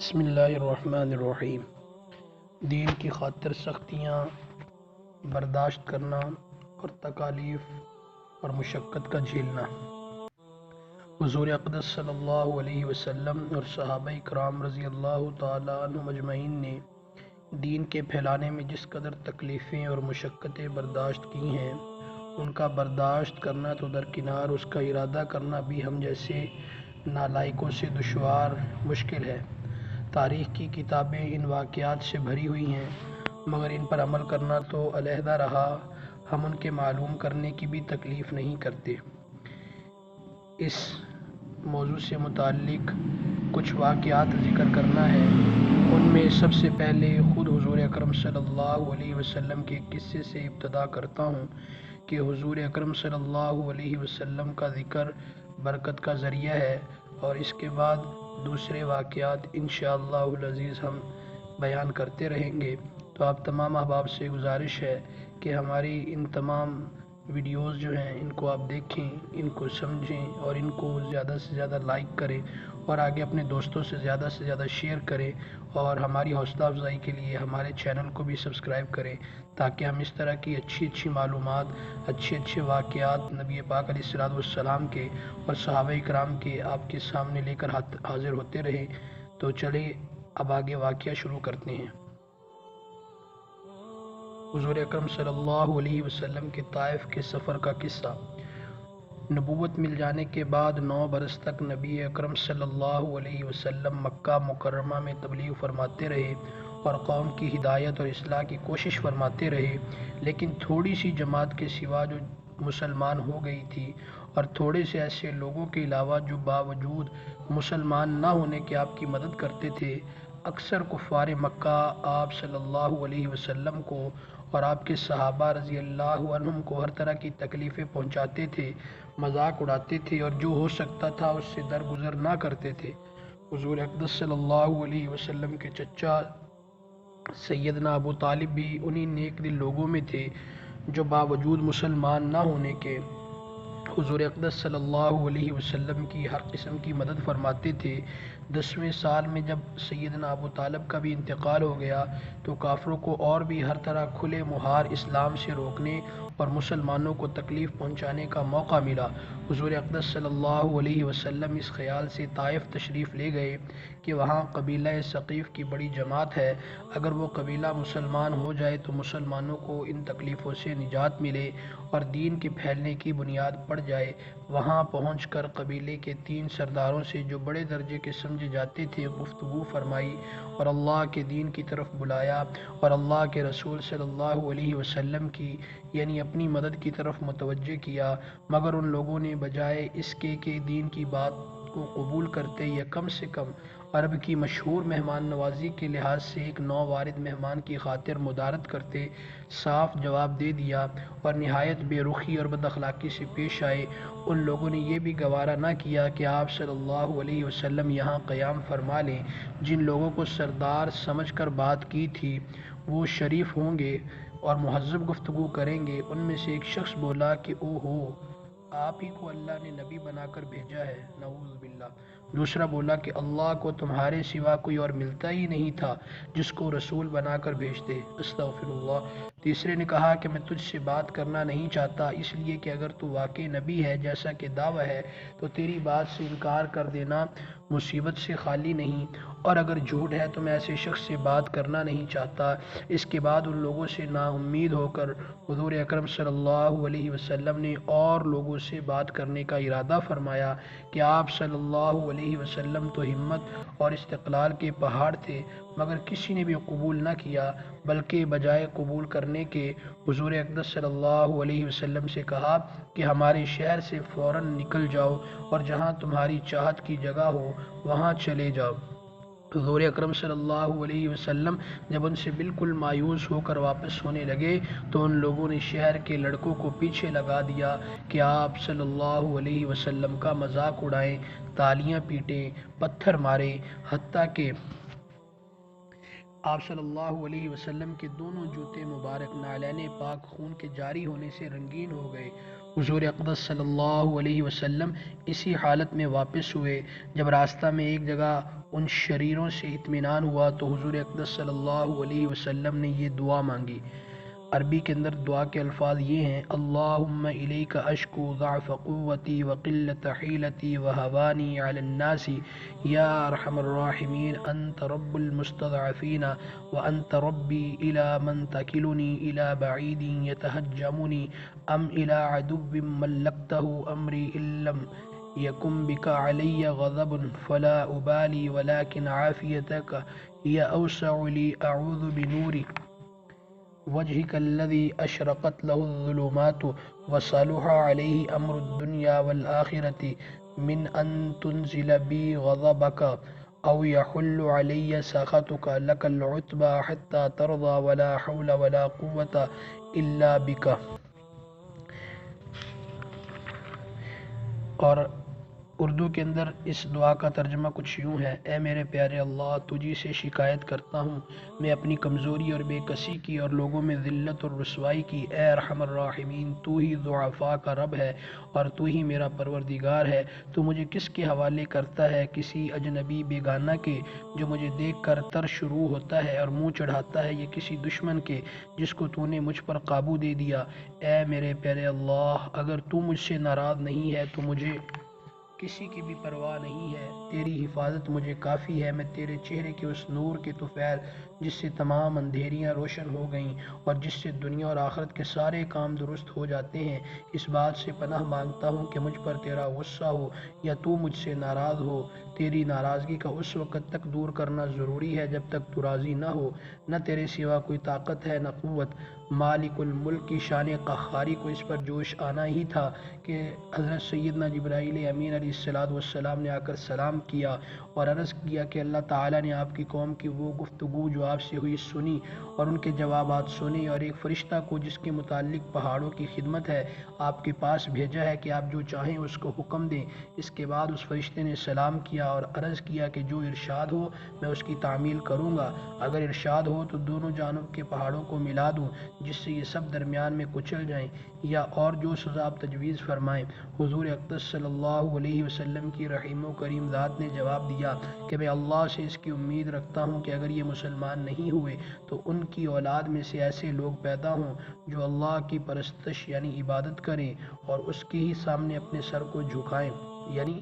بسم اللہ الرحمن الرحیم۔ دین کی خاطر سختیاں برداشت کرنا اور تکالیف اور مشقت کا جھیلنا۔ حضور اقدس صلی اللہ علیہ وسلم اور صحابہ کرام رضی اللہ تعالیٰ عنہم اجمعین نے دین کے پھیلانے میں جس قدر تکلیفیں اور مشقتیں برداشت کی ہیں، ان کا برداشت کرنا تو درکنار، اس کا ارادہ کرنا بھی ہم جیسے نالائقوں سے دشوار مشکل ہے۔ تاریخ کی کتابیں ان واقعات سے بھری ہوئی ہیں، مگر ان پر عمل کرنا تو علیحدہ رہا، ہم ان کے معلوم کرنے کی بھی تکلیف نہیں کرتے۔ اس موضوع سے متعلق کچھ واقعات ذکر کرنا ہے۔ ان میں سب سے پہلے خود حضور اکرم صلی اللہ علیہ وسلم کے قصے سے ابتدا کرتا ہوں کہ حضور اکرم صلی اللہ علیہ وسلم کا ذکر برکت کا ذریعہ ہے، اور اس کے بعد دوسرے واقعات انشاءاللہ العزیز ہم بیان کرتے رہیں گے۔ تو آپ تمام احباب سے گزارش ہے کہ ہماری ان تمام ویڈیوز جو ہیں ان کو آپ دیکھیں، ان کو سمجھیں اور ان کو زیادہ سے زیادہ لائک کریں اور آگے اپنے دوستوں سے زیادہ شیئر کریں، اور ہماری حوصلہ افزائی کے لیے ہمارے چینل کو بھی سبسکرائب کریں، تاکہ ہم اس طرح کی اچھی معلومات، اچھے واقعات نبی پاک علیہ السلام کے اور صحابہ کرام کے آپ کے سامنے لے کر حاضر ہوتے رہیں۔ تو چلیں اب آگے واقعہ شروع کرتے ہیں۔ حضور اکرم صلی اللہ علیہ وسلم کے طائف کے سفر کا قصہ۔ نبوت مل جانے کے بعد 9 برس تک نبی اکرم صلی اللہ علیہ وسلم مکہ مکرمہ میں تبلیغ فرماتے رہے اور قوم کی ہدایت اور اصلاح کی کوشش فرماتے رہے، لیکن تھوڑی سی جماعت کے سوا جو مسلمان ہو گئی تھی، اور تھوڑے سے ایسے لوگوں کے علاوہ جو باوجود مسلمان نہ ہونے کے آپ کی مدد کرتے تھے، اکثر کفار مکہ آپ صلی اللہ علیہ وسلم کو اور آپ کے صحابہ رضی اللہ عنہم کو ہر طرح کی تکلیفیں پہنچاتے تھے، مذاق اڑاتے تھے، اور جو ہو سکتا تھا اس سے درگزر نہ کرتے تھے۔ حضور اقدس صلی اللہ علیہ وسلم کے چچا سیدنا ابو طالب بھی انہی نیک دل لوگوں میں تھے جو باوجود مسلمان نہ ہونے کے حضور اقدس صلی اللہ علیہ وسلم کی ہر قسم کی مدد فرماتے تھے۔ 10ویں سال میں جب سیدنا ابو طالب کا بھی انتقال ہو گیا تو کافروں کو اور بھی ہر طرح کھلے مہار اسلام سے روکنے اور مسلمانوں کو تکلیف پہنچانے کا موقع ملا۔ حضور اقدس صلی اللہ علیہ وسلم اس خیال سے طائف تشریف لے گئے کہ وہاں قبیلہ ثقیف کی بڑی جماعت ہے، اگر وہ قبیلہ مسلمان ہو جائے تو مسلمانوں کو ان تکلیفوں سے نجات ملے اور دین کے پھیلنے کی بنیاد پڑ جائے۔ وہاں پہنچ کر قبیلے کے 3 سرداروں سے جو بڑے درجے کے سمجھے جاتے تھے گفتگو فرمائی اور اللہ کے دین کی طرف بلایا، اور اللہ کے رسول صلی اللہ علیہ وسلم کی یعنی اپنی مدد کی طرف متوجہ کیا، مگر ان لوگوں نے بجائے اس کے کہ دین کی بات کو قبول کرتے یا کم سے کم عرب کی مشہور مہمان نوازی کے لحاظ سے ایک نووارد مہمان کی خاطر مدارت کرتے، صاف جواب دے دیا اور نہایت بے رخی اور بد اخلاقی سے پیش آئے۔ ان لوگوں نے یہ بھی گوارا نہ کیا کہ آپ صلی اللہ علیہ وسلم یہاں قیام فرما لیں۔ جن لوگوں کو سردار سمجھ کر بات کی تھی وہ شریف ہوں گے اور مہذب گفتگو کریں گے۔ ان میں سے ایک شخص بولا کہ او ہو، آپ ہی کو اللہ نے نبی بنا کر بھیجا ہے، نعوذ باللہ۔ دوسرا بولا کہ اللہ کو تمہارے سوا کوئی اور ملتا ہی نہیں تھا جس کو رسول بنا کر بھیجتے، استغفر اللہ۔ تیسرے نے کہا کہ میں تجھ سے بات کرنا نہیں چاہتا، اس لیے کہ اگر تو واقعی نبی ہے جیسا کہ دعویٰ ہے تو تیری بات سے انکار کر دینا مصیبت سے خالی نہیں، اور اگر جھوٹ ہے تو میں ایسے شخص سے بات کرنا نہیں چاہتا۔ اس کے بعد ان لوگوں سے نا امید ہو کر حضور اکرم صلی اللہ علیہ وسلم نے اور لوگوں سے بات کرنے کا ارادہ فرمایا کہ آپ صلی اللہ علیہ وسلم تو ہمت اور استقلال کے پہاڑ تھے، مگر کسی نے بھی قبول نہ کیا، بلکہ بجائے قبول کرنے کے حضور اقدس صلی اللہ علیہ وسلم سے کہا کہ ہمارے شہر سے فوراً نکل جاؤ اور جہاں تمہاری چاہت کی جگہ ہو وہاں چلے جاؤ۔ حضور اکرم صلی اللہ علیہ وسلم جب ان سے بالکل مایوس ہو کر واپس ہونے لگے تو ان لوگوں نے شہر کے لڑکوں کو پیچھے لگا دیا کہ آپ صلی اللہ علیہ وسلم کا مذاق اڑائیں، تالیاں پیٹیں، پتھر ماریں، حتیٰ کہ آپ صلی اللہ علیہ وسلم کے دونوں جوتے مبارک نعلین پاک خون کے جاری ہونے سے رنگین ہو گئے۔ حضور اقدس صلی اللہ علیہ وسلم اسی حالت میں واپس ہوئے۔ جب راستہ میں ایک جگہ ان شریروں سے اطمینان ہوا تو حضور اقدس صلی اللہ علیہ وسلم نے یہ دعا مانگی۔ عربی کے اندر دعا کے الفاظ یہ ہیں: اللہم الیک اشکو ضعف قوتی وقلت حیلتی وہوانی علی الناس یا ارحم الراحمین انت رب المستضعفین وانت ربی الی من تکلنی الی بعید یتہجمنی ام الی عدو ملکتہ امری ان لم یکن بک علی غضب فلا ابالی ولکن عافیتک ہی اوسع لی اعوذ بنور وجهك الذي أشرقت له الظلمات وصلح عليه أمر الدنيا والآخرة من أن تنزل بي غضبك أو يحل علي سخطك لك العتبى حتى ترضى ولا حول ولا قوة إلا بك۔ اور اردو کے اندر اس دعا کا ترجمہ کچھ یوں ہے: اے میرے پیارے اللہ، تجھی سے شکایت کرتا ہوں میں اپنی کمزوری اور بے کسی کی اور لوگوں میں ذلت اور رسوائی کی۔ اے ارحم الراحمین، تو ہی ضعفاء کا رب ہے اور تو ہی میرا پروردگار ہے۔ تو مجھے کس کے حوالے کرتا ہے؟ کسی اجنبی بیگانہ کے جو مجھے دیکھ کر تر شروع ہوتا ہے اور منہ چڑھاتا ہے، یا کسی دشمن کے جس کو تو نے مجھ پر قابو دے دیا؟ اے میرے پیارے اللہ، اگر تو مجھ سے ناراض نہیں ہے تو مجھے کسی کی بھی پرواہ نہیں ہے۔ تیری حفاظت مجھے کافی ہے۔ میں تیرے چہرے کے اس نور کے طفیل جس سے تمام اندھیریاں روشن ہو گئیں اور جس سے دنیا اور آخرت کے سارے کام درست ہو جاتے ہیں، اس بات سے پناہ مانگتا ہوں کہ مجھ پر تیرا غصہ ہو یا تو مجھ سے ناراض ہو۔ تیری ناراضگی کا اس وقت تک دور کرنا ضروری ہے جب تک تو راضی نہ ہو۔ نہ تیرے سوا کوئی طاقت ہے نہ قوت۔ مالک الملک کی شان قہاری کو اس پر جوش آنا ہی تھا کہ حضرت سیدنا جبرائیل امین علیہ السلام نے آ کر سلام کیا اور عرض کیا کہ اللہ تعالیٰ نے آپ کی قوم کی وہ گفتگو جو آپ سے ہوئی سنی اور ان کے جوابات سنے، اور ایک فرشتہ کو جس کے متعلق پہاڑوں کی خدمت ہے آپ کے پاس بھیجا ہے کہ آپ جو چاہیں اس کو حکم دیں۔ اس کے بعد اس فرشتے نے سلام کیا اور عرض کیا کہ جو ارشاد ہو میں اس کی تعمیل کروں گا۔ اگر ارشاد ہو تو دونوں جانب کے پہاڑوں کو ملا دوں جس سے یہ سب درمیان میں کچل جائیں، یا اور جو سزا آپ تجویز فرمائیں۔ حضور اقدس صلی اللہ علیہ وسلم کی رحیم و کریم ذات نے جواب دیا کہ میں اللہ سے اس کی امید رکھتا ہوں کہ اگر یہ مسلمان نہیں ہوئے تو ان کی اولاد میں سے ایسے لوگ پیدا ہوں جو اللہ کی پرستش یعنی عبادت کریں اور اس کے ہی سامنے اپنے سر کو جھکائیں، یعنی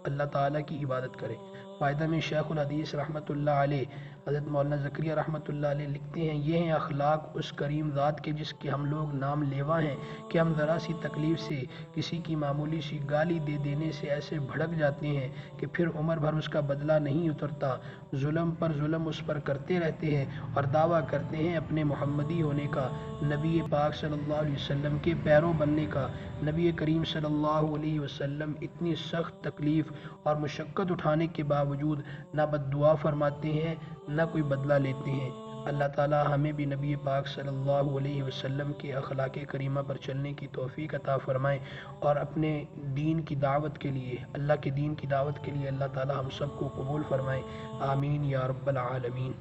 اللہ تعالیٰ کی عبادت کریں۔ فائدہ میں شیخ الحدیث رحمۃ اللہ علیہ حضرت مولانا زکریا رحمۃ اللہ علیہ لکھتے ہیں: یہ ہیں اخلاق اس کریم ذات کے جس کے ہم لوگ نام لیوا ہیں کہ ہم ذرا سی تکلیف سے، کسی کی معمولی سی گالی دے دینے سے ایسے بھڑک جاتے ہیں کہ پھر عمر بھر اس کا بدلہ نہیں اترتا، ظلم پر ظلم اس پر کرتے رہتے ہیں اور دعویٰ کرتے ہیں اپنے محمدی ہونے کا، نبی پاک صلی اللہ علیہ وسلم کے پیرو بننے کا۔ نبی کریم صلی اللہ علیہ وسلم اتنی سخت تکلیف اور مشقت اٹھانے کے باوجود نہ بد دعا فرماتے ہیں نہ کوئی بدلہ لیتے ہیں۔ اللہ تعالیٰ ہمیں بھی نبی پاک صلی اللہ علیہ وسلم کے اخلاق کریمہ پر چلنے کی توفیق عطا فرمائیں، اور اپنے دین کی دعوت کے لیے، اللہ کے دین کی دعوت کے لیے اللہ تعالیٰ ہم سب کو قبول فرمائیں۔ آمین یا رب العالمین۔